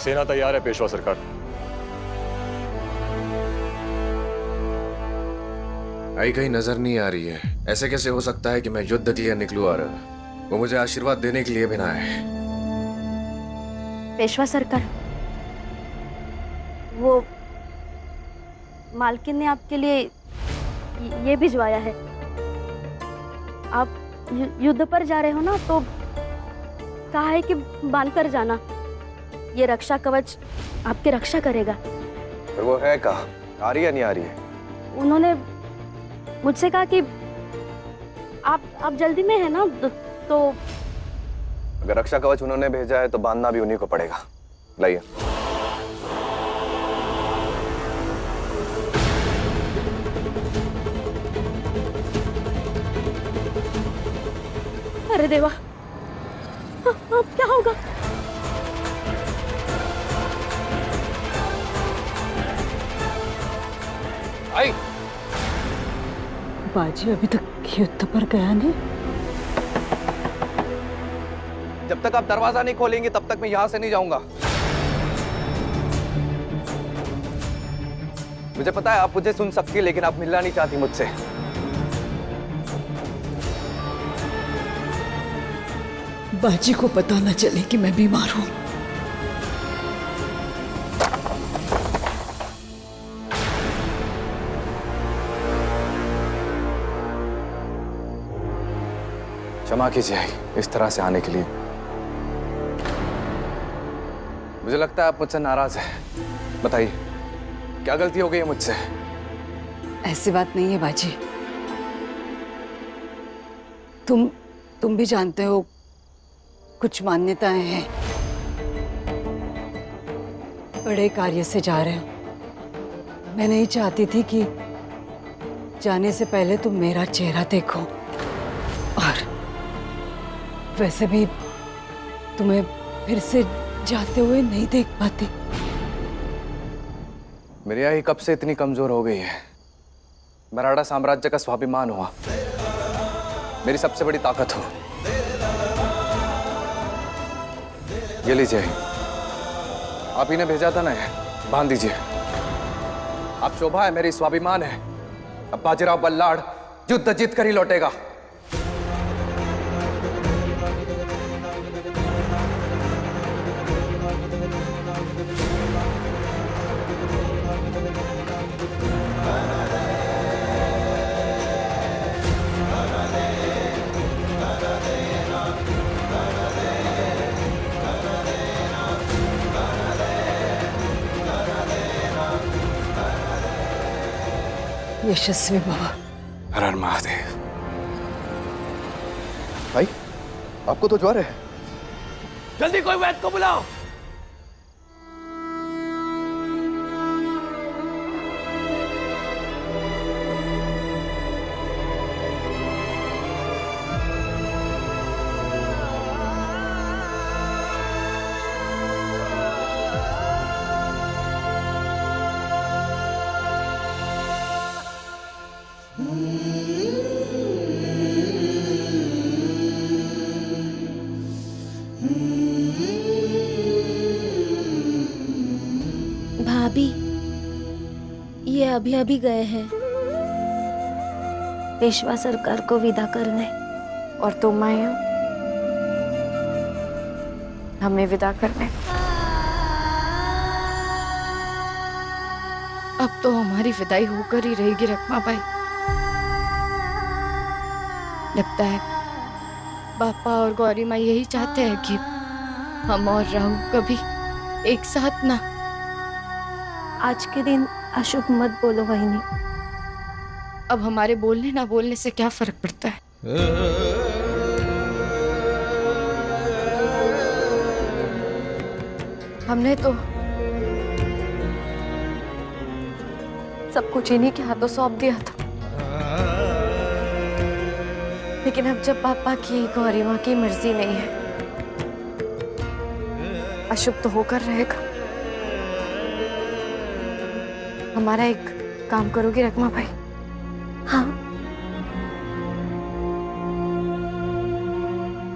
सेना तैयार है पेशवा सरकार। आई कहीं नजर नहीं आ रही है। ऐसे कैसे हो सकता है कि मैं युद्ध के लिए निकलूं और वो मुझे आशीर्वाद देने के लिए भी ना आए। पेशवा सरकार, वो मालकिन ने आपके लिए ये भिजवाया है। आप युद्ध पर जा रहे हो ना, तो कहा है कि बांध कर जाना। ये रक्षा कवच आपकी रक्षा करेगा। पर वो है कहाँ? आ रही है नहीं आ रही है? उन्होंने मुझसे कहा कि आप जल्दी में है ना, तो अगर रक्षा कवच उन्होंने भेजा है तो बांधना भी उन्हीं को पड़ेगा। लाइए। अरे देवा, अब क्या होगा? आई बाजी अभी तक युद्ध पर गया नहीं। जब तक आप दरवाजा नहीं खोलेंगे तब तक मैं यहां से नहीं जाऊंगा। मुझे पता है आप मुझे सुन सकती है, लेकिन आप मिलना नहीं चाहती मुझसे। बाजी को पता न चले कि मैं बीमार हूं। क्षमा कीजिए इस तरह से आने के लिए। मुझे लगता है आप मुझसे नाराज हैं। बताइए क्या गलती हो गई है मुझसे? ऐसी बात नहीं है बाजी। तुम भी जानते हो कुछ मान्यताएं हैं। बड़े कार्य से जा रहे हो। मैं नहीं चाहती थी कि जाने से पहले तुम मेरा चेहरा देखो, और वैसे भी तुम्हें फिर से जाते हुए नहीं देख पाती। मेरी आई कब से इतनी कमजोर हो गई है। मराठा साम्राज्य का स्वाभिमान हुआ, मेरी सबसे बड़ी ताकत हो। ये लीजिए, आप ही ने भेजा था ना, बांध दीजिए। आप शोभा है, मेरी स्वाभिमान है। अब बाजीराव बल्लाड़ युद्ध जीत कर ही लौटेगा। यशस्वी बाबा। हर हर महादेव। भाई आपको तो ज्वर है। जल्दी कोई वैद्य को बुलाओ। भाभी, ये अभी अभी गए हैं पेशवा सरकार को विदा करने। और तुम आए हो हमें विदा करने। अब तो हमारी विदाई होकर ही रहेगी रखमा भाई। लगता है पापा और गौरी माँ यही चाहते हैं कि हम और राहु कभी एक साथ ना। आज के दिन अशुभ मत बोलो वहिनी। अब हमारे बोलने ना बोलने से क्या फर्क पड़ता है? हमने तो सब कुछ इन्हीं के हाथों सौंप दिया था, लेकिन अब जब पापा की गौरी माँ की मर्जी नहीं है, अशुभ तो होकर रहेगा। हमारा एक काम करोगी रखमा भाई? हाँ,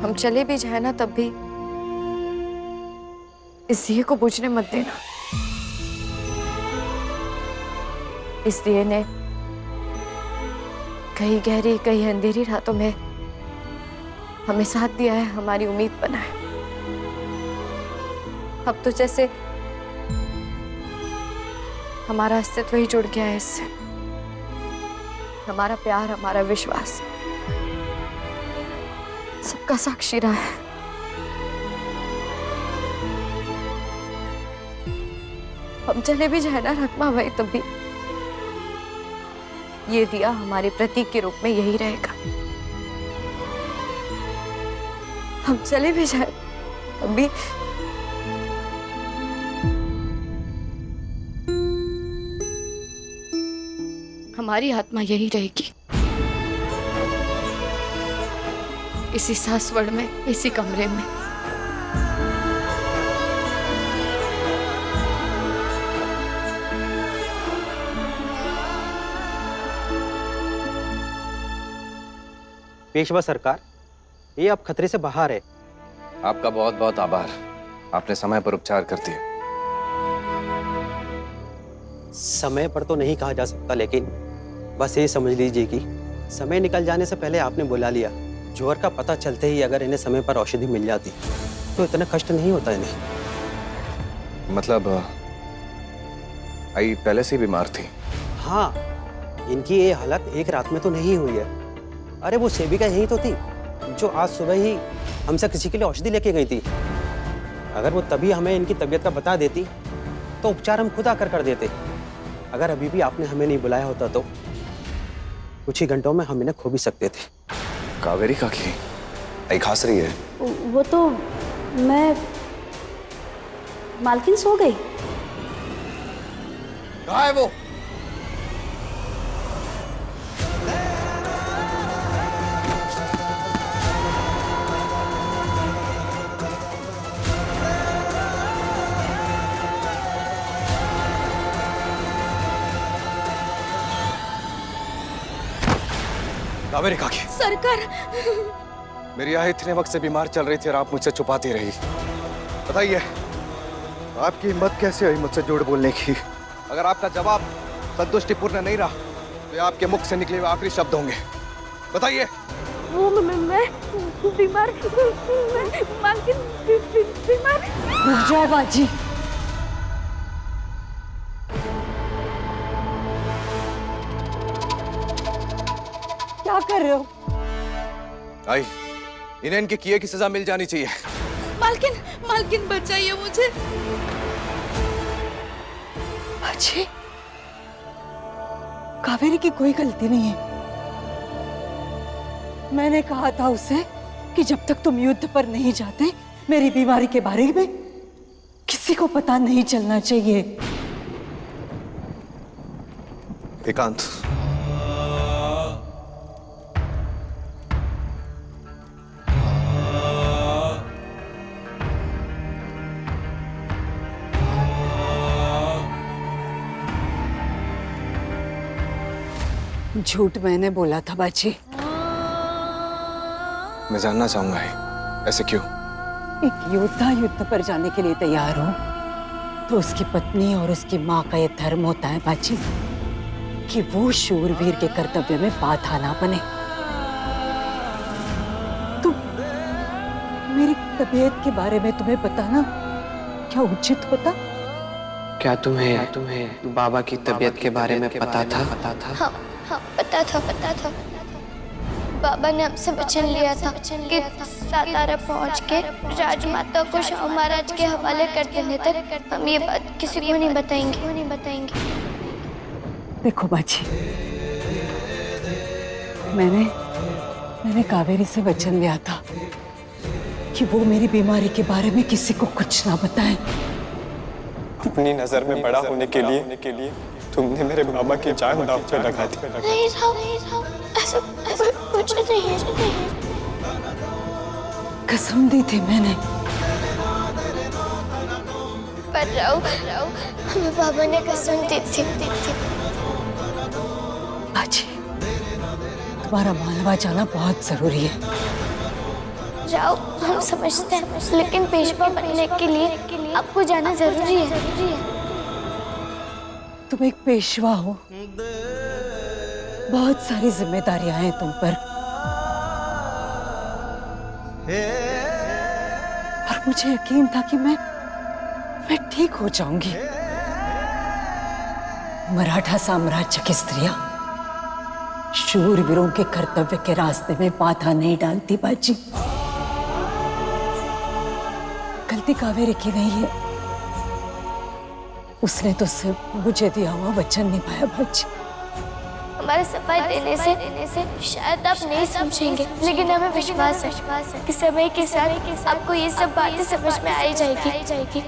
हम चले भी जाए ना तब भी इस दिए को बुझने मत देना। इस दिए ने कई गहरी कई अंधेरी रातों में हमें साथ दिया है, हमारी उम्मीद बना है। अब तो जैसे हमारा अस्तित्व ही जुड़ गया है इससे, हमारा प्यार, हमारा विश्वास सबका साक्षी रहा है। हम चले भी जाए ना रकमा भाई, तब भी ये दिया हमारे प्रतीक के रूप में यही रहेगा। हम चले भी जाए तब भी हमारी आत्मा यही रहेगी, इसी सासवड़ में, इसी कमरे में। पेशवा सरकार, ये अब खतरे से बाहर है। आपका बहुत बहुत आभार, आपने समय पर उपचार कर दिया। समय पर तो नहीं कहा जा सकता, लेकिन बस ये समझ लीजिए कि समय निकल जाने से पहले आपने बुला लिया। जोहर का पता चलते ही अगर इन्हें समय पर औषधि मिल जाती तो इतना कष्ट नहीं होता इन्हें। मतलब आई पहले से ही बीमार थी? हाँ, इनकी ये हालत एक रात में तो नहीं हुई है। अरे वो सेविका यही तो थी जो आज सुबह ही हमसे किसी के लिए औषधि लेके गई थी। अगर वो तभी हमें इनकी तबीयत का बता देती तो उपचार हम खुद आकर कर देते। अगर अभी भी आपने हमें नहीं बुलाया होता तो कुछ ही घंटों में हम इन्हें खो भी सकते थे। कावेरी काकी आई खास रही है? वो तो मैं, मालकिन सो गई। कहाँ है वो? कावेरी काकी। सरकार, मेरी आय इतने वक्त से बीमार चल रही थी और आप मुझसे छुपाती रही। बताइए, आपकी हिम्मत कैसे हुई मुझसे झूठ बोलने की? अगर आपका जवाब संतुष्टिपूर्ण नहीं रहा तो ये आपके मुख से निकले हुए आखिरी शब्द होंगे। बताइए। वो मैं बीमार, मालकिन बीमार। रुक जाओ बाजी। क्या कर रहे हो? आई, इन्हें इनके किए की सजा मिल जानी चाहिए। मालकिन, मालकिन बचाइए मुझे। बाजी, कावेरी की कोई गलती नहीं है। मैंने कहा था उसे कि जब तक तुम युद्ध पर नहीं जाते मेरी बीमारी के बारे में किसी को पता नहीं चलना चाहिए। एकांत, झूठ मैंने बोला था बाजी। मैं जानना चाहूंगा ऐसे क्यों? एक योद्धा युद्ध पर जाने के लिए तैयार हो तो उसकी पत्नी और उसकी माँ का यह धर्म होता है बाजी कि वो शूरवीर के कर्तव्य में बाधा ना बने। तुम, मेरी तबीयत के बारे में तुम्हें बताना क्या उचित होता? क्या तुम्हें बाबा की तबीयत के बारे में पता था? हाँ, पता था। बाबा ने हमसे वचन लिया था कि सातारा पहुंच के राजमाता को शाह महाराज के हवाले कर देने तक हम ये बात किसी को नहीं बताएंगे। देखो बाजी, मैंने कावेरी से वचन लिया था कि वो मेरी बीमारी के बारे में किसी को कुछ ना बताए। अपनी नजर में बड़ा होने के लिए तुमने मेरे बाबा की जान दांव पे लगा दी। नहीं राव, ऐसा कुछ नहीं। कसम दी थी मैंने। पर राव, हमें बाबा ने कसम दी थी। बाजी, तुम्हारा मालवा जाना बहुत जरूरी है। राव, हम समझते हैं, लेकिन पेशवा बनने के लिए आपको जाना जरूरी है। तुम एक पेशवा हो, बहुत सारी जिम्मेदारियां हैं तुम पर, और मुझे यकीन था कि मैं ठीक हो जाऊंगी। मराठा साम्राज्य की स्त्रियां शूरवीरों के कर्तव्य के रास्ते में बाधा नहीं डालती बाजी। गलती कावेरी की नहीं है, उसने तो सिर्फ मुझे दिया हुआ वचन निभाया बाजी। हमारे सफाई देने से शायद आप नहीं समझेंगे, लेकिन हमें विश्वास है कि समय के साथ आपको ये सब बातें समझ में आ जाएगी।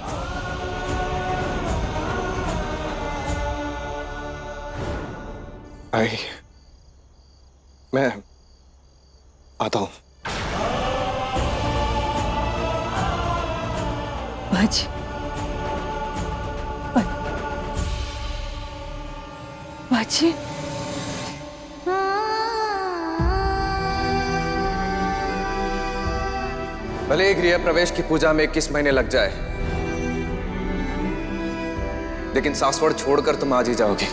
भाई मैं आता हूँ। बाजी, बाजी, भले ही गृह प्रवेश की पूजा में 21 महीने लग जाए, लेकिन सासवड़ छोड़कर तुम आज ही जाओगी।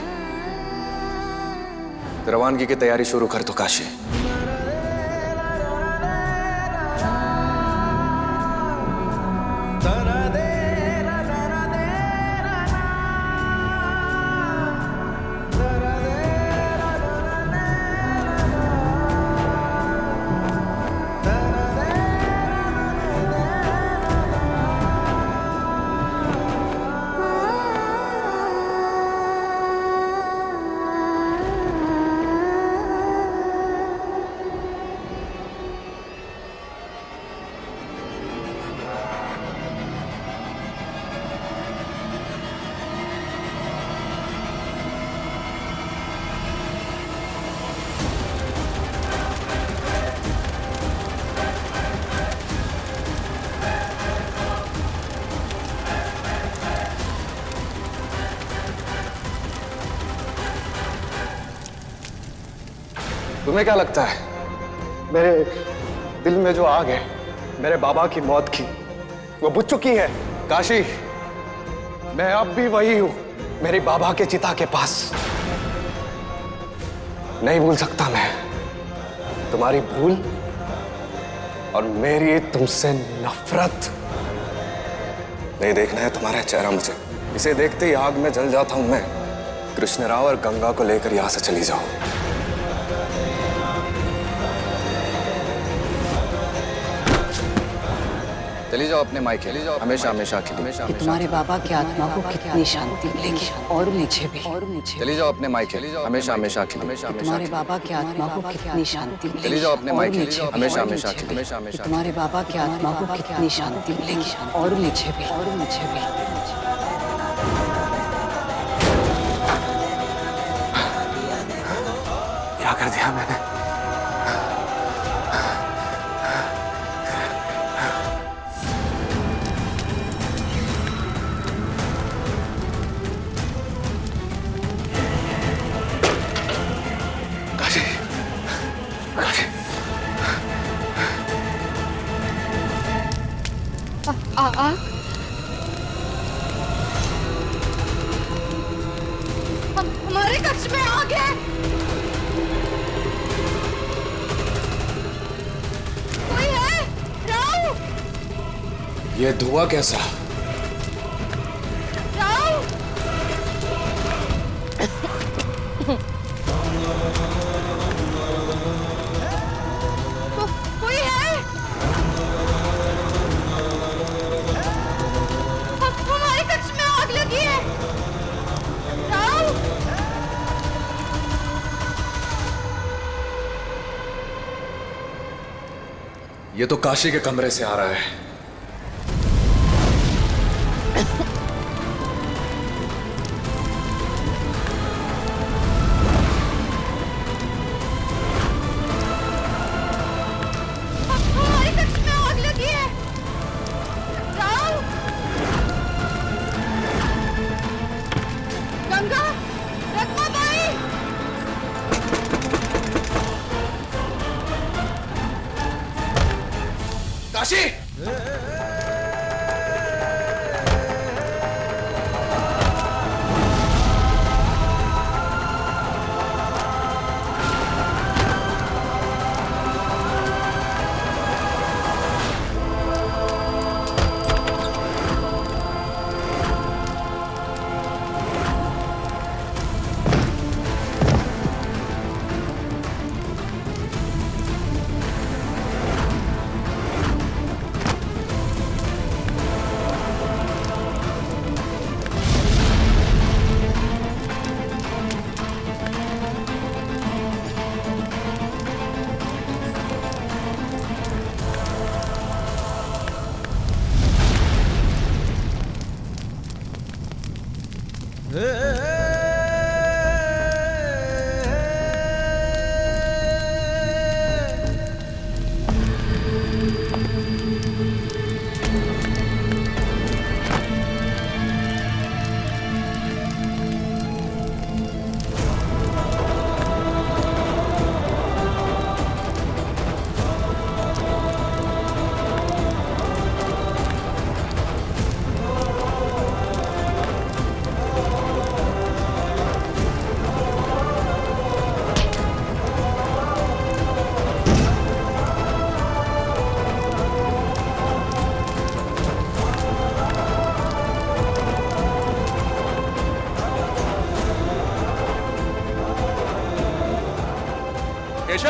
तो रवानगी की तैयारी शुरू कर दो काशी। तुम्हें क्या लगता है मेरे दिल में जो आग है मेरे बाबा की मौत की, वो बुझ चुकी है? काशी, मैं अब भी वही हूं, मेरे बाबा के चिता के पास। नहीं भूल सकता मैं तुम्हारी भूल और मेरी तुमसे नफरत। नहीं देखना है तुम्हारा चेहरा मुझे, इसे देखते ही आग में जल जाता हूं मैं। कृष्णराव और गंगा को लेकर यहां से चली जाओ। चली जाओ अपने मायके, चली जाओ हमेशा हमेशा के लिए। कि तुम्हारे बाबा की आत्मा को कितनी शांति मिलेगी, और मुझे भी। चली जाओ अपने मायके, हमेशा हमेशा के लिए। तुम्हारे बाबा की आत्मा को कितनी शांति मिलेगी, चली जाओ अपने मायके, हमेशा हमेशा के लिए। तुम्हारे बाबा की आत्मा को कितनी शांति मिलेगी, और मुझे भी, और मुझे भी। क्या कर दिया मैंने? हमारे कक्ष में आग है। कोई है? राव! ये धुआं कैसा? राव! कोई है? हमारे कक्ष में आग लगी है। राव! ये तो काशी के कमरे से आ रहा है। हमारे कक्ष में आग लगी है। राव! गंगा, रत्नाबाई! काशी!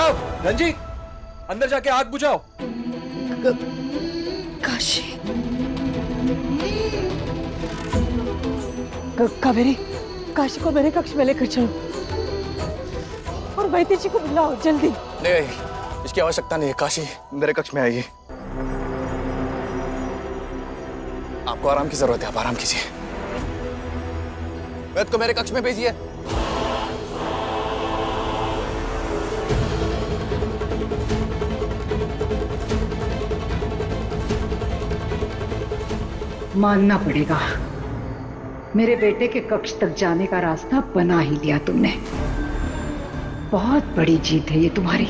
बाजीराव, रंजीत, अंदर जाके आग बुझाओ। काशी, कावेरी, काशी को मेरे कक्ष में लेकर चलो और वैद्य जी को बुलाओ जल्दी। नहीं, इसकी आवश्यकता नहीं है। काशी मेरे कक्ष में आइए। आपको आराम की जरूरत है, आप आराम कीजिए। वैद्य को मेरे कक्ष में भेजिए। मानना पड़ेगा, मेरे बेटे के कक्ष तक जाने का रास्ता बना ही लिया तुमने। बहुत बड़ी जीत है ये तुम्हारी,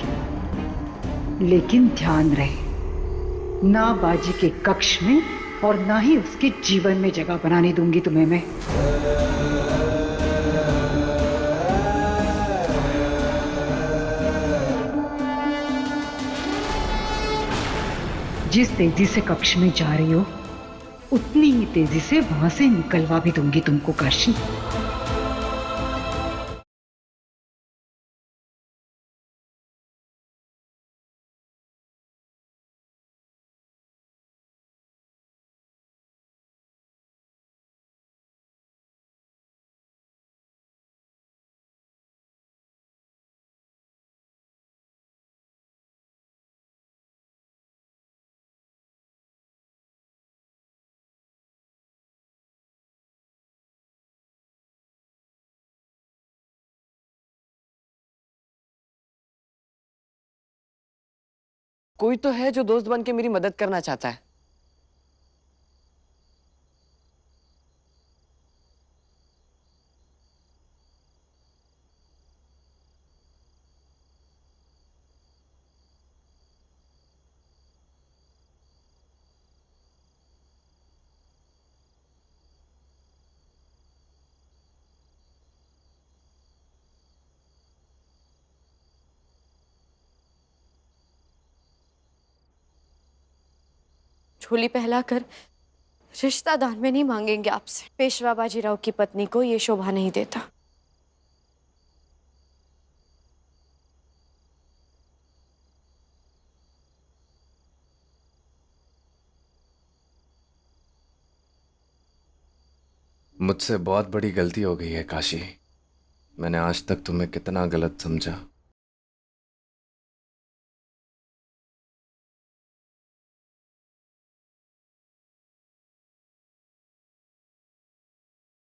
लेकिन ध्यान रहे, ना बाजी के कक्ष में और ना ही उसके जीवन में जगह बनाने दूंगी तुम्हें मैं। जिस तेजी से कक्ष में जा रही हो, उतनी ही तेजी से वहां से निकलवा भी दूंगी तुमको काशी। कोई तो है जो दोस्त बन के मेरी मदद करना चाहता है। झोली पहलाकर रिश्ता दान में नहीं मांगेंगे आपसे। पेशवा बाजीराव की पत्नी को ये शोभा नहीं देता। मुझसे बहुत बड़ी गलती हो गई है काशी। मैंने आज तक तुम्हें कितना गलत समझा।